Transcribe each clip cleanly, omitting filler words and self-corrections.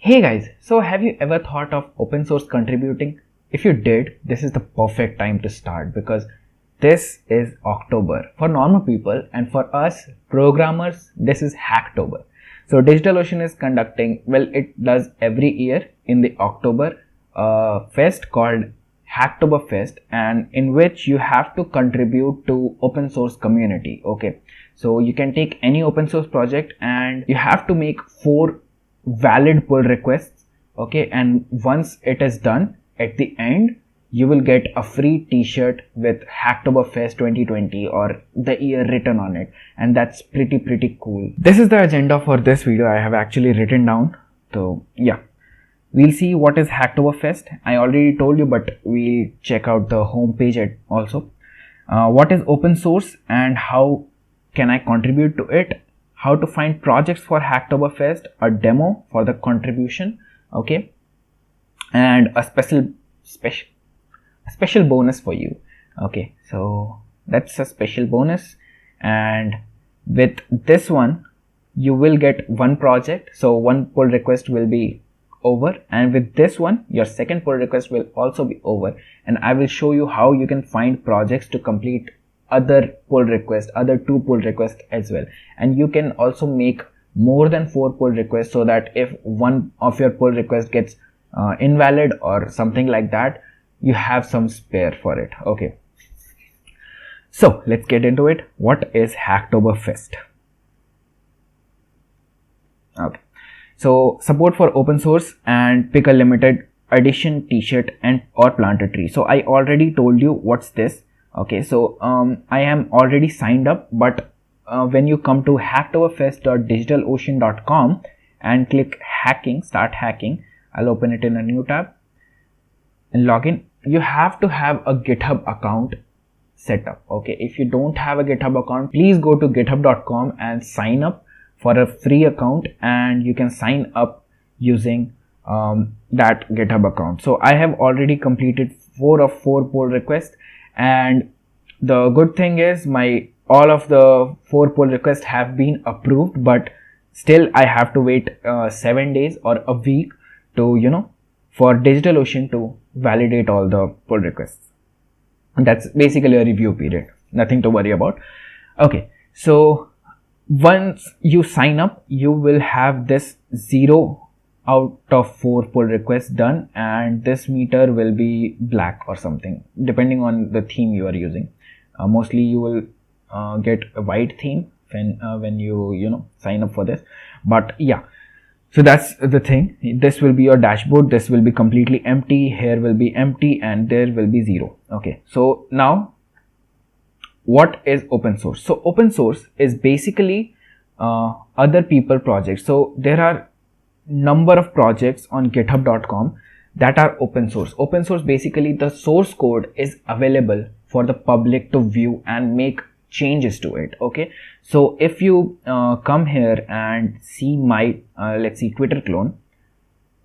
Hey guys, so have you ever thought of open source contributing? If you did, this is the perfect time to start because this is October for normal people, and for us programmers, this is Hacktober. So DigitalOcrean is conducting, well, it does every year in the October fest called Hacktoberfest, and in which you have to contribute to open source community. Okay, so you can take any open source project and you have to make 4 valid pull requests. Okay, and once it is done, at the end you will get a free t-shirt with Hacktoberfest 2020 or the year written on it, and that's pretty cool. This is the agenda for this video. I have actually written down. So yeah, we'll see what is Hacktoberfest. I already told you, but we'll check out the homepage also. What is open source and how can I contribute to it? How to find projects for Hacktoberfest, a demo for the contribution, okay, and a special bonus for you. Okay, so that's a special bonus, and with this one you will get 1 project, so 1 pull request will be over, and with this one your second pull request will also be over, and I will show you how you can find projects to complete other pull requests, other 2 pull requests as well. And you can also make more than 4 pull requests, so that if one of your pull requests gets invalid or something like that, you have some spare for it. Okay, so let's get into it. What is Hacktoberfest? Okay, so support for open source and pick a limited edition t-shirt and or plant a tree. So I already told you what's this. Okay, so I am already signed up, but when you come to hacktoberfest.digitalocean.com and click hacking, start hacking, I'll open it in a new tab and log in. You have to have a GitHub account set up. Okay, if you don't have a GitHub account, please go to github.com and sign up for a free account, and you can sign up using that GitHub account. So I have already completed 4 of 4 pull requests, and the good thing is all of the 4 pull requests have been approved, but still I have to wait 7 days or a week to for DigitalOcrean to validate all the pull requests. And that's basically a review period, nothing to worry about. Okay, so once you sign up, you will have this 0 out of 4 pull requests done, and this meter will be black or something depending on the theme you are using. Mostly you will get a white theme when you sign up for this, but yeah, so that's the thing. This will be your dashboard. This will be completely empty, here will be empty, and there will be 0. Okay, so now what is open source? So open source is basically other people projects. So there are number of projects on github.com that are open source. Open source, basically the source code is available for the public to view and make changes to it. Okay, so if you come here and see my let's see, Twitter clone,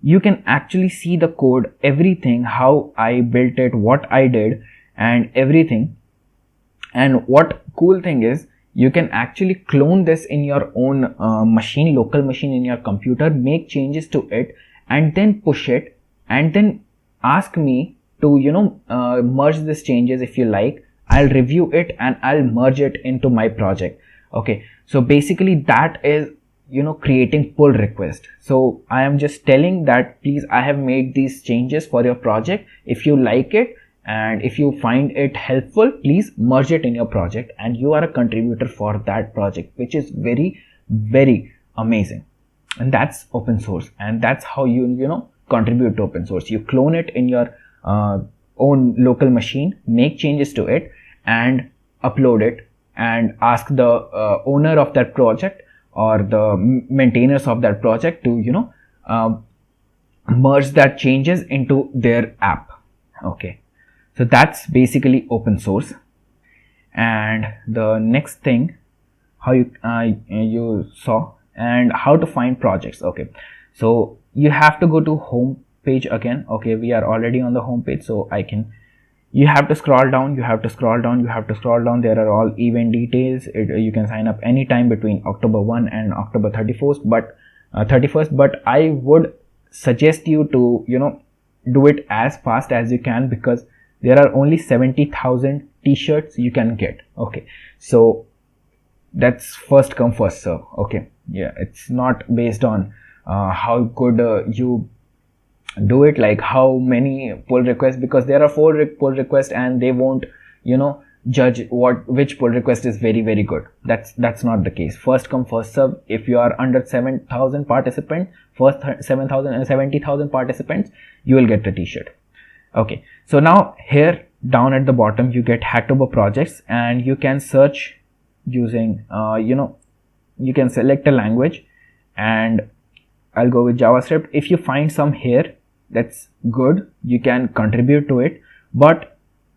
you can actually see the code, everything, how I built it, what I did and everything. And what cool thing is, you can actually clone this in your own machine, local machine in your computer, make changes to it, and then push it, and then ask me to merge these changes if you like. I'll review it and I'll merge it into my project. Okay, so basically that is creating pull request. So I am just telling that, please, I have made these changes for your project. If you like it and if you find it helpful, please merge it in your project, and you are a contributor for that project, which is very amazing. And that's open source, and that's how you contribute to open source. You clone it in your own local machine, make changes to it and upload it, and ask the owner of that project or the maintainers of that project to merge that changes into their app. Okay, so that's basically open source. And the next thing, how you saw, and how to find projects. Okay, so you have to go to home page again. Okay, we are already on the home page, so you have to scroll down, there are all event details. You can sign up anytime between October 1 and October 31st, but I would suggest you to, do it as fast as you can, because there are only 70,000 t-shirts you can get. Okay, so that's first come first serve. Okay, yeah, it's not based on how good you do it, like how many pull requests, because there are 4 pull requests and they won't, judge which pull request is very, very good. That's not the case. First come first serve. If you are under 7,000 participants, first 7,000 and 70,000 participants, you will get the t-shirt. Okay, so now here down at the bottom you get Hacktober projects, and you can search using you can select a language, and I'll go with JavaScript. If you find some here, that's good, you can contribute to it. But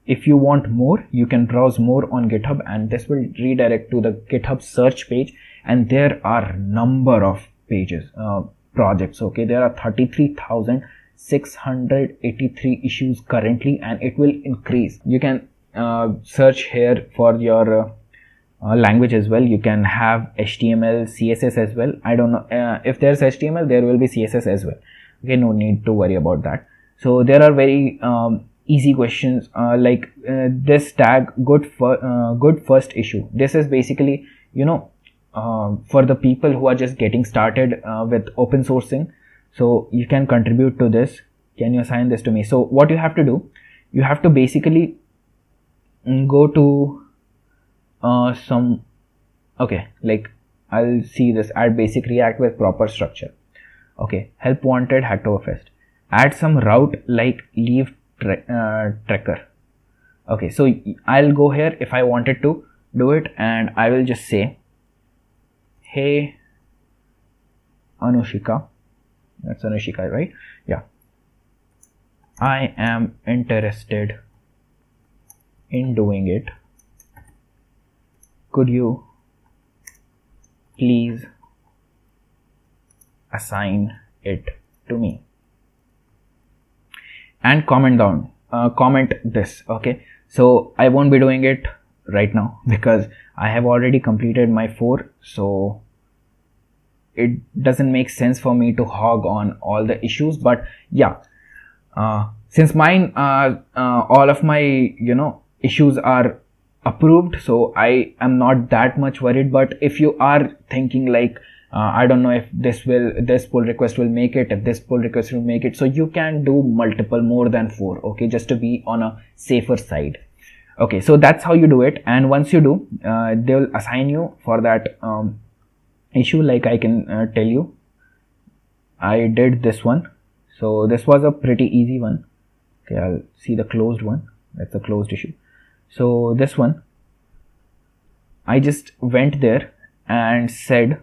if you want more, you can browse more on GitHub, and this will redirect to the GitHub search page, and there are number of pages, projects. Okay, there are 33,683 issues currently, and it will increase. You can search here for your language as well. You can have HTML, CSS as well. I don't know if there's HTML, there will be CSS as well. Okay, no need to worry about that. So there are very easy questions like this tag good first issue. This is basically for the people who are just getting started with open sourcing. So you can contribute to this. Can you assign this to me? So what you have to do, you have to basically go to like I'll see this, add basic React with proper structure. Okay, help wanted Hacktoberfest. Add some route like leave tracker. Okay, so I'll go here if I wanted to do it, and I will just say, hey Anushika, that's Anushika, right? Yeah, I am interested in doing it. Could you please assign it to me? And comment down, comment this. Okay, so I won't be doing it right now because I have already completed my 4, so it doesn't make sense for me to hog on all the issues. But yeah, since mine all of my issues are approved, so I am not that much worried. But if you are thinking like I don't know if this pull request will make it, if this pull request will make it, so you can do multiple, more than 4, okay, just to be on a safer side. Okay, so that's how you do it. And once you do, they will assign you for that issue. Like I can tell you, I did this one, so this was a pretty easy one. Okay, I'll see the closed one. That's a closed issue. So this one, I just went there and said,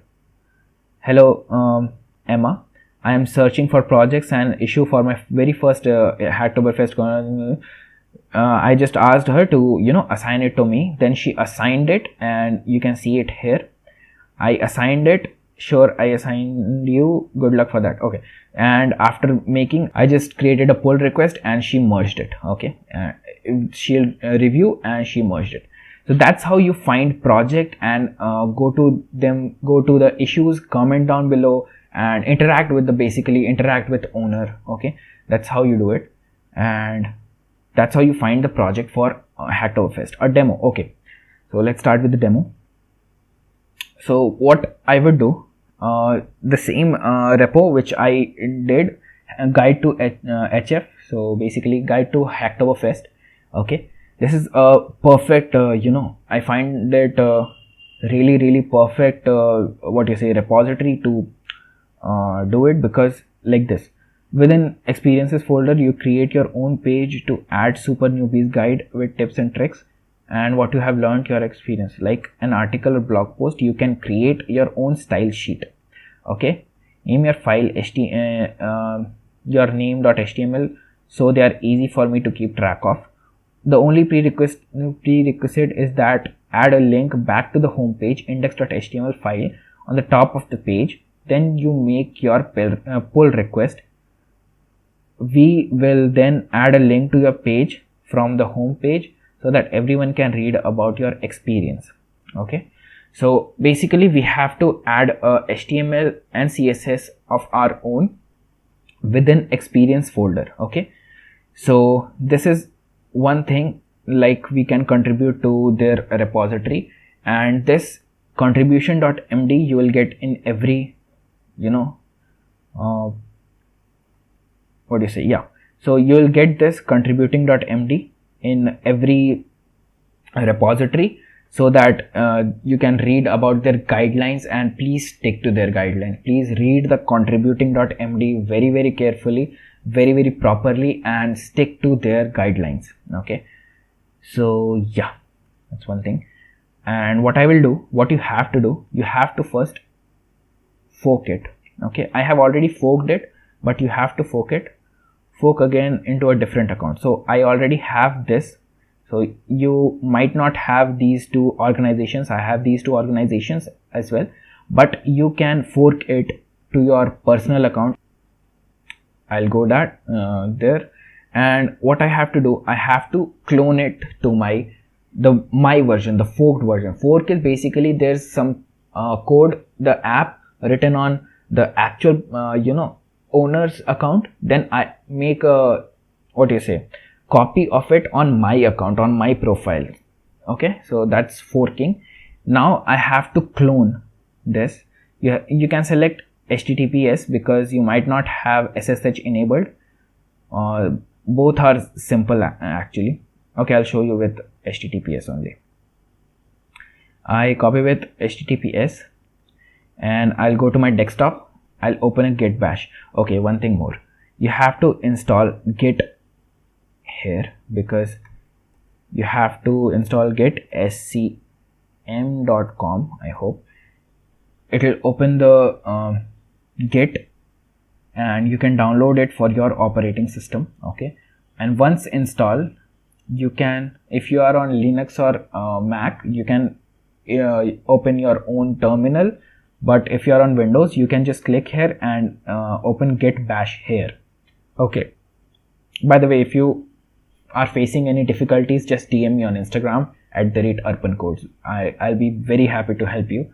hello Emma, I am searching for projects and issue for my very first Hacktoberfest. I just asked her to assign it to me. Then she assigned it, and you can see it here. I assigned it. Sure, I assigned you. Good luck for that. Okay, and after making, I just created a pull request and she merged it. Okay, she'll review and she merged it. So that's how you find project and go to the issues, comment down below, and interact with owner. Okay, that's how you do it, and that's how you find the project for Hacktoberfest, a demo. Okay, so let's start with the demo. So what I would do, the same repo which I did, guide to HF. So basically guide to Hacktoberfest. Okay, this is a perfect I find it really perfect repository to do it, because like this, within experiences folder you create your own page to add super newbies guide with tips and tricks and what you have learned, your experience, like an article or blog post. You can create your own style sheet. Okay, name your file your name.html, so they are easy for me to keep track of. The only prerequisite is that add a link back to the home page index.html file on the top of the page. Then you make your pull request. We will then add a link to your page from the home page so that everyone can read about your experience. Okay, so basically we have to add HTML and CSS of our own, within experience folder. Okay, so this is one thing, like we can contribute to their repository, and this contribution.md you will get in every, you know, what do you say, yeah, so you will get this contributing.md in every repository, so that you can read about their guidelines, and please stick to their guidelines. Please read the contributing.md very, very carefully, very, very properly, and stick to their guidelines. Okay, so yeah, that's one thing. And what I will do, what you have to do, you have to first fork it. Okay, I have already forked it, but you have to fork it, fork again into a different account. So I already have this. So you might not have these two organizations. I have these two organizations as well, but you can fork it to your personal account. I'll go that there, and what I have to do, I have to clone it to my version, the forked version. Fork is basically there's some code, the app written on the actual owner's account. Then I make a, what do you say, copy of it on my account, on my profile. Okay, so that's forking. Now I have to clone this. You can select HTTPS because you might not have SSH enabled. Both are simple actually. Okay, I'll show you with HTTPS only. I copy with HTTPS and I'll go to my desktop. I'll open a git bash. Okay, one thing more, you have to install git here, because you have to install git scm.com. I hope it will open the git, and you can download it for your operating system. Okay, and once installed, you can, if you are on Linux or Mac, you can open your own terminal, but if you are on Windows, you can just click here and open git bash here. Okay, by the way, if you are facing any difficulties, just DM me on Instagram @urbancodes. I'll be very happy to help you.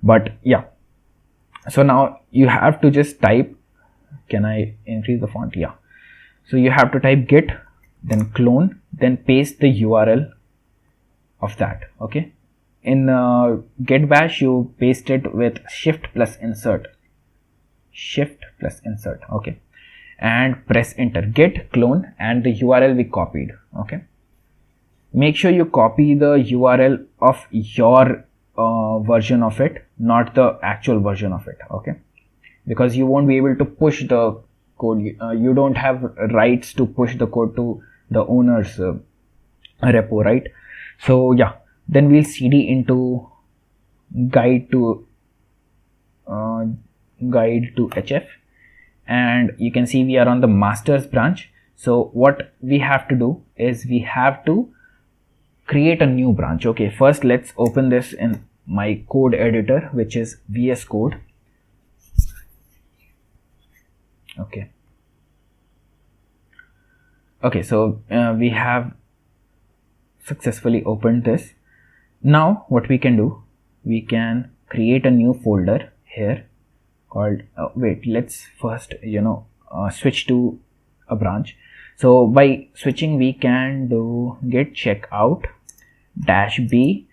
But yeah, so now you have to just type, can I increase the font? Yeah, so you have to type git, then clone, then paste the URL of that. Okay, in git bash you paste it with shift plus insert. Okay, and press enter. Git clone and the URL we copied. Okay, make sure you copy the URL of your version of it, not the actual version of it. Okay, because you won't be able to push the code. You don't have rights to push the code to the owner's repo, right? So yeah, then we'll cd into guide to HF, and you can see we are on the masters branch. So what we have to do is we have to create a new branch. Okay, first let's open this in my code editor, which is VS Code. Okay, so we have successfully opened this. Now what we can do, we can create a new folder here called let's first switch to a branch. So by switching, we can do git checkout -b.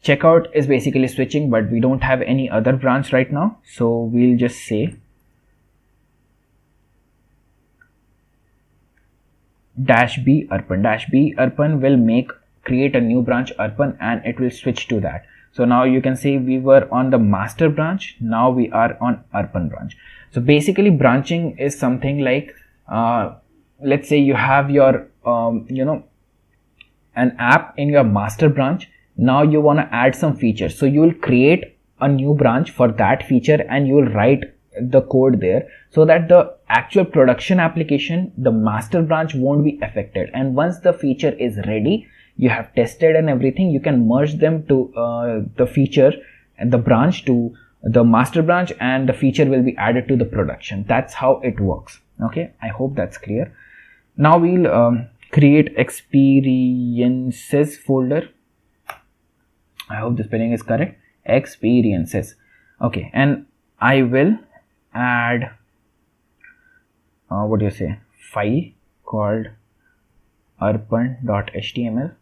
Checkout is basically switching, but we don't have any other branch right now, so we'll just say -b urban. -b urban will create a new branch urban, and it will switch to that. So now you can see we were on the master branch, now we are on urban branch. So basically branching is something like let's say you have your an app in your master branch. Now you want to add some features, so you will create a new branch for that feature and you will write the code there, so that the actual production application, the master branch, won't be affected. And once the feature is ready, you have tested and everything, you can merge them to the feature and the branch to the master branch, and the feature will be added to the production. That's how it works. Okay, I hope that's clear. Now we'll create experiences folder. I hope the spelling is correct. Experiences. Okay, and I will add what do you say, file called arpan.html.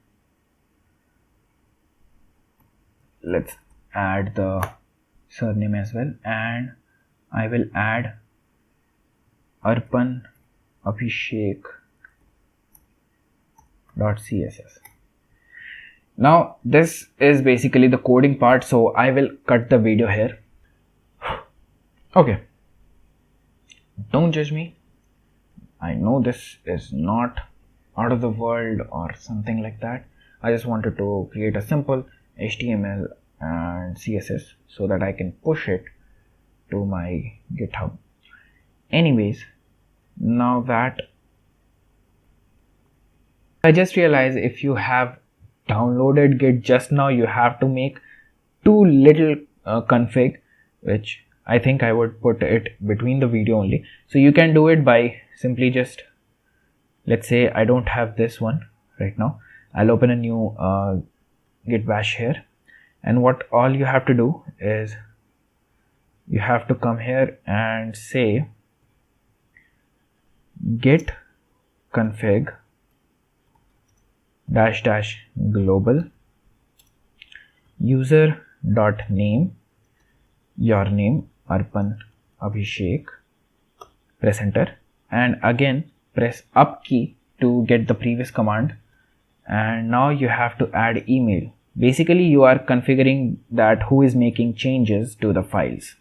Let's add the surname as well, and I will add Arpan Abhishek.css. Now this is basically the coding part, so I will cut the video here. Okay, don't judge me. I know this is not out of the world or something like that. I just wanted to create a simple HTML and CSS so that I can push it to my GitHub. Anyways, now that I just realized, if you have downloaded Git just now, you have to make two little config, which I think I would put it between the video only. So you can do it by simply just, let's say I don't have this one right now. I'll open a new git bash here, and what all you have to do is you have to come here and say git config -- global user dot name, your name Arpan Abhishek, press enter, and again press up key to get the previous command. And now you have to add email. Basically you are configuring that who is making changes to the files.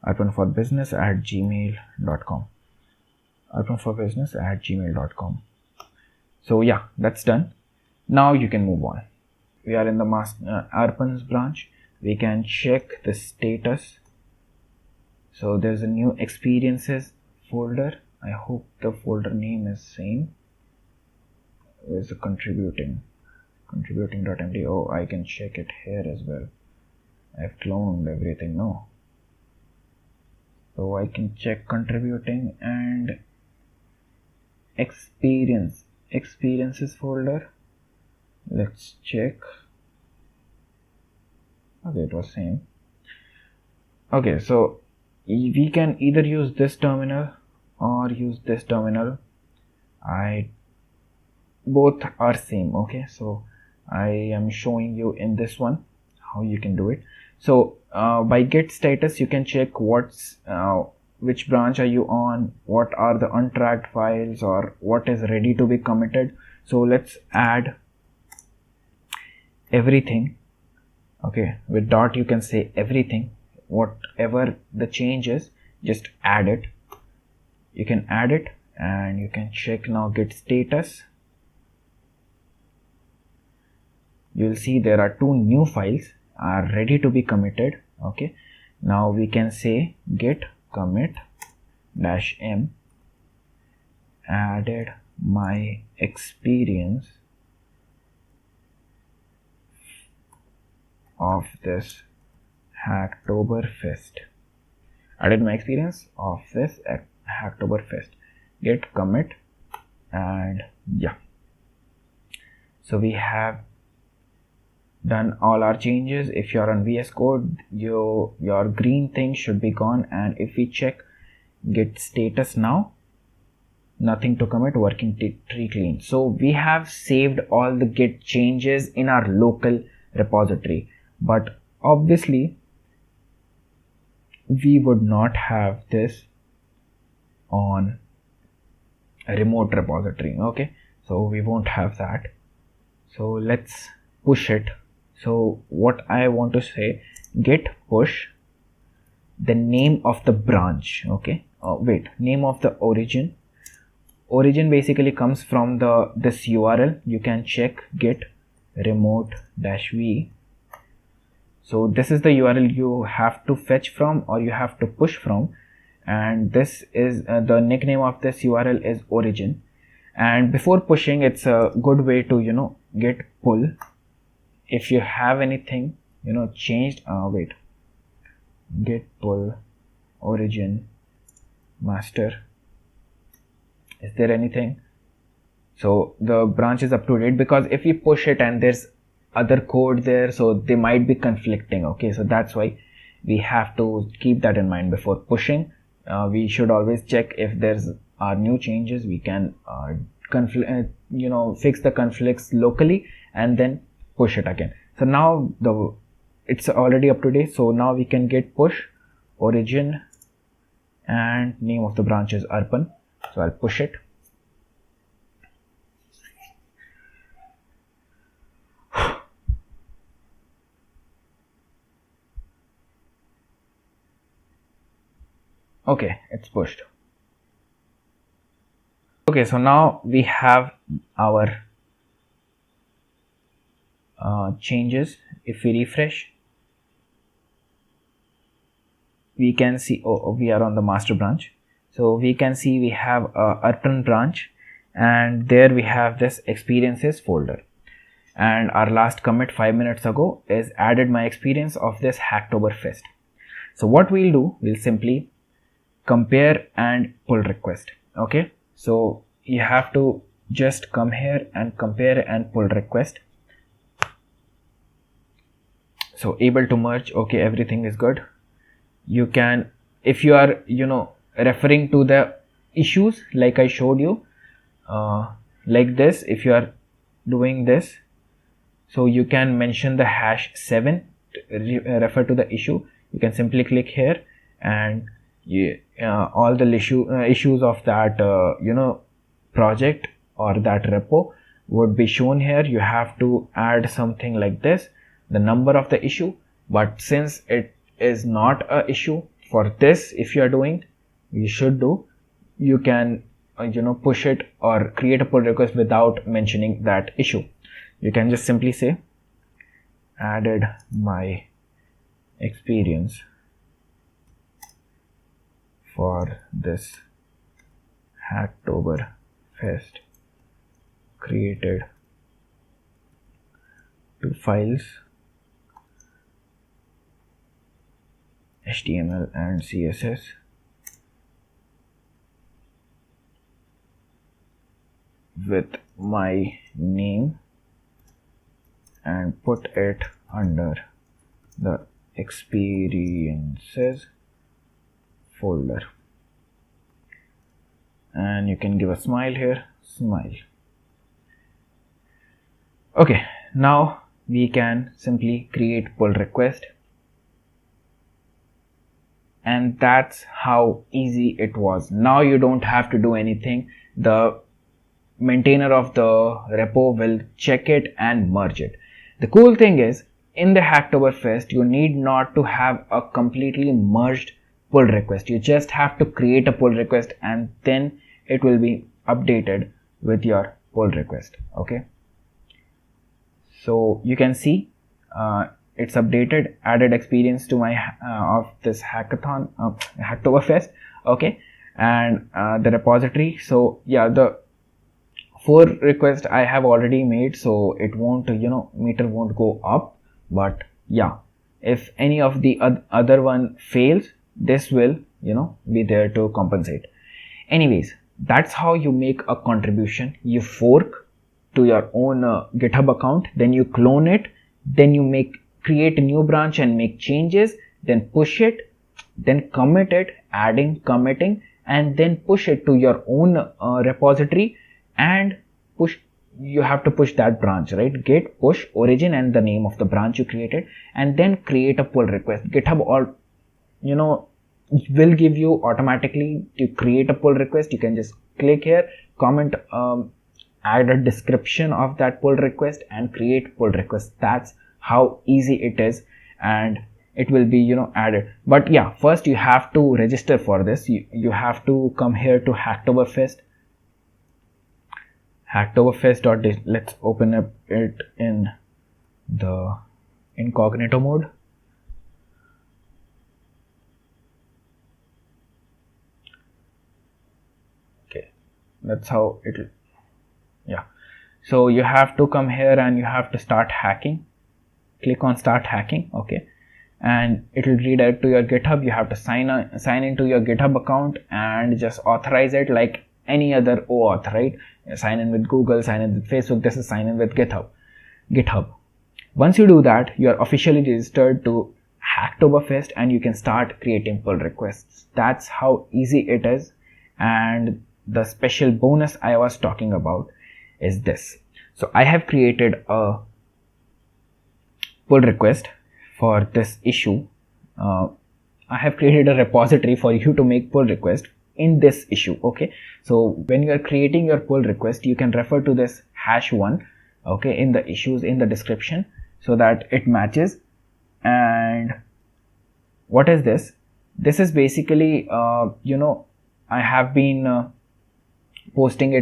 arpanforbusiness@gmail.com, arpanforbusiness@gmail.com. So yeah, that's done. Now you can move on. We are in the Arpan's branch. We can check the status. So there's a new experiences folder. I hope the folder name is same. Where's the contributing.md? Oh, I can check it here as well. I've cloned everything, no? So I can check contributing and experiences folder. Let's check. Okay, it was same. Okay, so we can either use this terminal or use this terminal. Both are same. Okay, so I am showing you in this one how you can do it. So by git status you can check which branch are you on, what are the untracked files, or what is ready to be committed. So let's add everything. Okay, with dot you can say everything, whatever the change is, just add it. You can add it and you can check now git status. You'll see there are two new files are ready to be committed. Okay, now we can say git commit -m added my experience of this Hacktoberfest. Added my experience of this Hacktoberfest. Git commit, and yeah. So we have done all our changes. If you're on VS Code, your green thing should be gone. And if we check git status now, nothing to commit, working tree clean. So we have saved all the git changes in our local repository, but obviously we would not have this on a remote repository. Okay, so we won't have that. So let's push it. So what I want to say, git push the name of the branch. Okay, name of the origin. Origin basically comes from this URL. You can check git remote -v. So this is the URL you have to fetch from, or you have to push from, and this is the nickname of this URL is origin. And before pushing, it's a good way to git pull. If you have anything changed, git pull origin master, is there anything? So the branch is up to date, because if you push it and there's other code there, so they might be conflicting. Okay, so that's why we have to keep that in mind before pushing. we should always check if there's are new changes. We can fix the conflicts locally and then push it again. So now it's already up to date. So now we can git push origin and name of the branch is urban. So I'll push it. Okay, it's pushed. Okay, so now we have our changes. If we refresh, we can see, we are on the master branch. So we can see we have a urban branch, and there we have this experiences folder. And our last commit 5 minutes ago is added my experience of this Hacktoberfest. So what we'll do, we'll simply compare and pull request. Okay, so you have to just come here and compare and pull request. So able to merge. Okay, everything is good. You can, if you are referring to the issues like I showed you, like this, if you are doing this, so you can mention the #7 refer to the issue. You can simply click here, and all the issues of that project or that repo would be shown here. You have to add something like this, the number of the issue, but since it is not a issue for this, if you are doing, you can push it or create a pull request without mentioning that issue. You can just simply say added my experience for this Hacktoberfest, created 2 files, HTML and CSS, with my name, and put it under the experiences folder. And you can give a smile here, smile. Okay, now we can simply create pull request, and that's how easy it was. Now you don't have to do anything. The maintainer of the repo will check it and merge it. The cool thing is, in the Hacktoberfest, you need not to have a completely merged pull request. You just have to create a pull request, and then it will be updated with your pull request. Okay, so you can see it's updated, added experience to my of this hackathon, Hacktoberfest. Okay, and the repository. So yeah, the 4 requests I have already made, so it won't, meter won't go up. But yeah, if any of the other one fails, this will be there to compensate. Anyways, that's how you make a contribution. You fork to your own GitHub account, then you clone it, then you create a new branch and make changes, then push it, then commit it, adding, committing, and then push it to your own repository, and you have to push that branch, right? Git push origin and the name of the branch you created, and then create a pull request. GitHub will give you automatically to create a pull request. You can just click here, comment, add a description of that pull request, and create pull request. That's how easy it is, and it will be added. But yeah, first you have to register for this. You have to come here to Hacktoberfest, Hacktoberfest.digit. Let's open up it in the incognito mode. Okay, that's how it will. Yeah, so you have to come here and you have to start hacking. Click on start hacking. Okay, and it will redirect to your GitHub. You have to sign into your GitHub account and just authorize it like any other OAuth, right? Sign in with Google, sign in with Facebook. This is sign in with GitHub. Once you do that, you are officially registered to Hacktoberfest and you can start creating pull requests. That's how easy it is. And the special bonus I was talking about is this. So I have created a pull request for this issue. I have created a repository for you to make pull request in this issue. Okay, so when you are creating your pull request, you can refer to this #1, okay, in the issues in the description, so that it matches. And what is this? This is basically I have been posting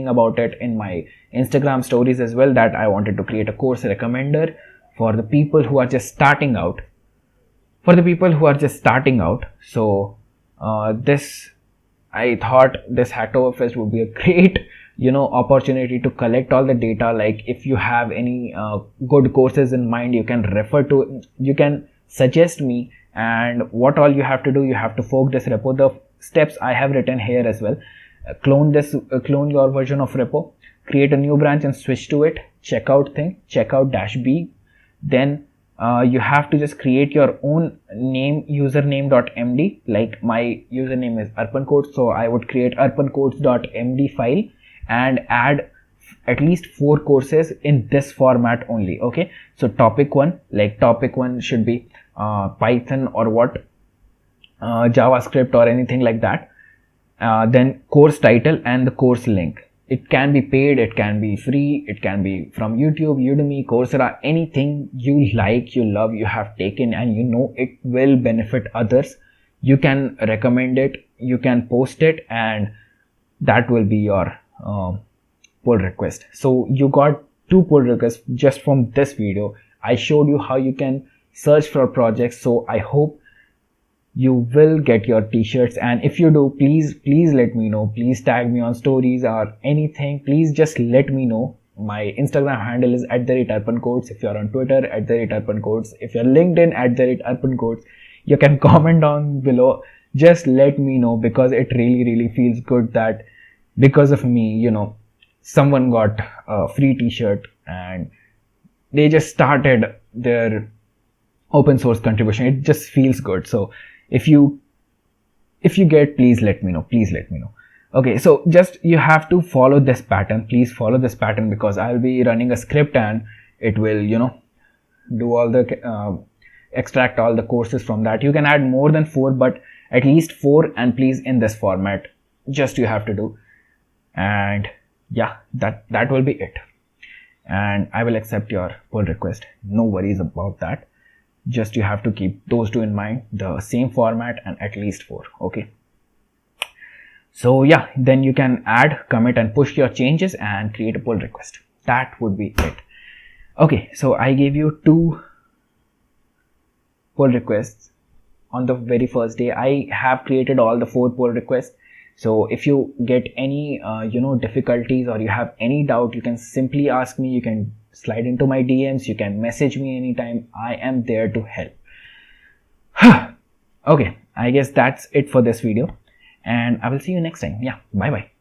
about it in my Instagram stories as well, that I wanted to create a course recommender for the people who are just starting out. So I thought this Hacktoberfest would be a great opportunity to collect all the data. Like if you have any good courses in mind, you can suggest me, and what all you have to do, you have to fork this repo. The steps I have written here as well. Clone your version of repo, create a new branch and switch to it, checkout -b. Then you have to just create your own username.md. Like my username is arpancodes, so I would create arpancodes.md file and add at least 4 courses in this format only. Okay, so topic 1 should be Python or JavaScript or anything like that. Then course title and the course link. It can be paid, it can be free, it can be from YouTube, Udemy, Coursera, anything you like, you love, you have taken and it will benefit others. You can recommend it, you can post it, and that will be your pull request. So you got 2 pull requests just from this video. I showed you how you can search for projects, so I hope you will get your t-shirts. And if you do, please let me know. Please tag me on stories or anything. Please just let me know. My Instagram handle is @arpancodes. If you're on Twitter, @arpancodes. If you're LinkedIn, @arpancodes. You can comment down below. Just let me know, because it really feels good that because of me, someone got a free t-shirt and they just started their open source contribution. It just feels good. So if you get, please let me know. Okay, so just you have to follow this pattern. Please follow this pattern, because I'll be running a script and it will do all the extract all the courses from that. You can add more than 4, but at least 4, and please in this format. Just you have to do. And yeah, that will be it. And I will accept your pull request. No worries about that. Just you have to keep those 2 in mind, the same format and at least 4. Okay, so yeah, then you can add, commit and push your changes and create a pull request. That would be it. Okay, so I gave you 2 pull requests on the very first day. I have created all the 4 pull requests. So if you get any difficulties or you have any doubt, you can simply ask me. You can slide into my DMs, you can message me anytime. I am there to help. Okay, I guess that's it for this video, and I will see you next time. Yeah, bye bye.